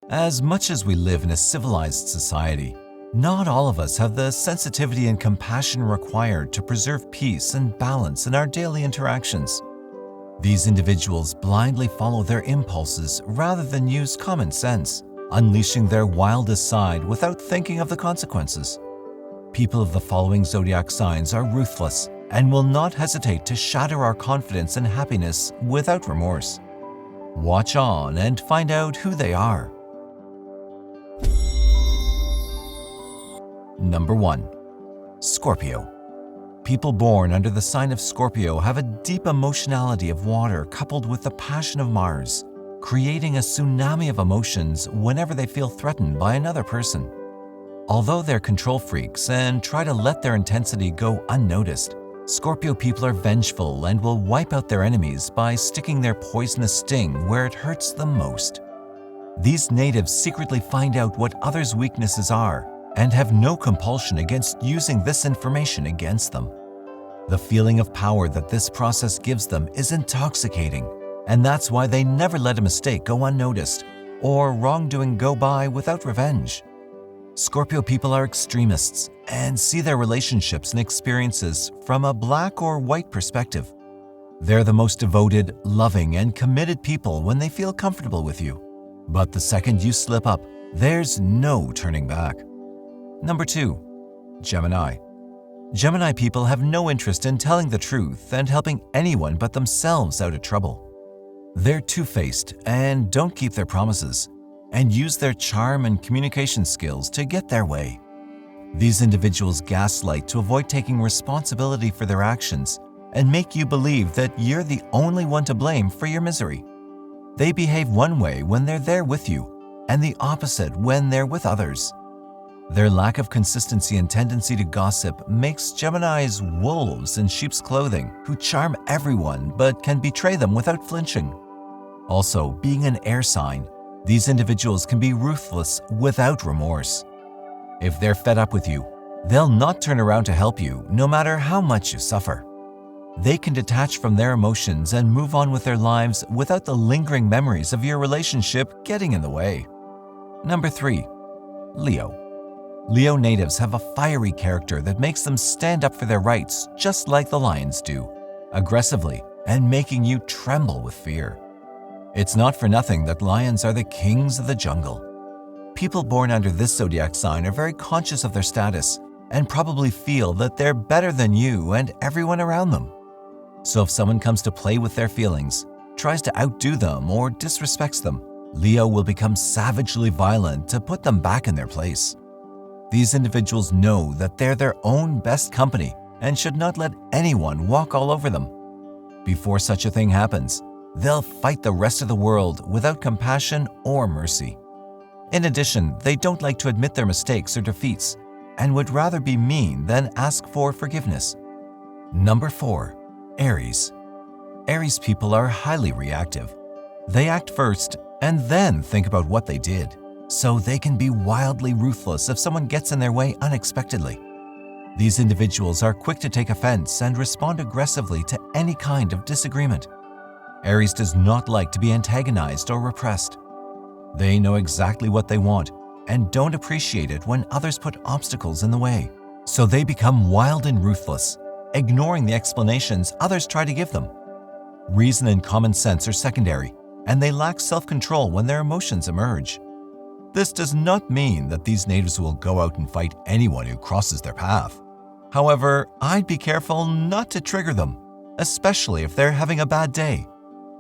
As much as we live in a civilized society, not all of us have the sensitivity and compassion required to preserve peace and balance in our daily interactions. These individuals blindly follow their impulses rather than use common sense, unleashing their wildest side without thinking of the consequences. People of the following zodiac signs are ruthless and will not hesitate to shatter our confidence and happiness without remorse. Watch on and find out who they are. Number 1. Scorpio. People born under the sign of Scorpio have a deep emotionality of water coupled with the passion of Mars, creating a tsunami of emotions whenever they feel threatened by another person. Although they're control freaks and try to let their intensity go unnoticed, Scorpio people are vengeful and will wipe out their enemies by sticking their poisonous sting where it hurts the most. These natives secretly find out what others' weaknesses are and have no compulsion against using this information against them. The feeling of power that this process gives them is intoxicating, and that's why they never let a mistake go unnoticed or wrongdoing go by without revenge. Scorpio people are extremists and see their relationships and experiences from a black or white perspective. They're the most devoted, loving, and committed people when they feel comfortable with you. But the second you slip up, there's no turning back. Number 2. Gemini. Gemini people have no interest in telling the truth and helping anyone but themselves out of trouble. They're two-faced and don't keep their promises, and use their charm and communication skills to get their way. These individuals gaslight to avoid taking responsibility for their actions and make you believe that you're the only one to blame for your misery. They behave one way when they're there with you, and the opposite when they're with others. Their lack of consistency and tendency to gossip makes Geminis wolves in sheep's clothing who charm everyone but can betray them without flinching. Also, being an air sign, these individuals can be ruthless without remorse. If they're fed up with you, they'll not turn around to help you no matter how much you suffer. They can detach from their emotions and move on with their lives without the lingering memories of your relationship getting in the way. Number 3. Leo. Leo natives have a fiery character that makes them stand up for their rights just like the lions do, aggressively and making you tremble with fear. It's not for nothing that lions are the kings of the jungle. People born under this zodiac sign are very conscious of their status and probably feel that they're better than you and everyone around them. So if someone comes to play with their feelings, tries to outdo them or disrespects them, Leo will become savagely violent to put them back in their place. These individuals know that they're their own best company and should not let anyone walk all over them. Before such a thing happens, they'll fight the rest of the world without compassion or mercy. In addition, they don't like to admit their mistakes or defeats and would rather be mean than ask for forgiveness. Number 4. Aries. Aries people are highly reactive. They act first and then think about what they did, so they can be wildly ruthless if someone gets in their way unexpectedly. These individuals are quick to take offense and respond aggressively to any kind of disagreement. Aries does not like to be antagonized or repressed. They know exactly what they want and don't appreciate it when others put obstacles in the way, so they become wild and ruthless, ignoring the explanations others try to give them. Reason and common sense are secondary, and they lack self-control when their emotions emerge. This does not mean that these natives will go out and fight anyone who crosses their path. However, I'd be careful not to trigger them, especially if they're having a bad day.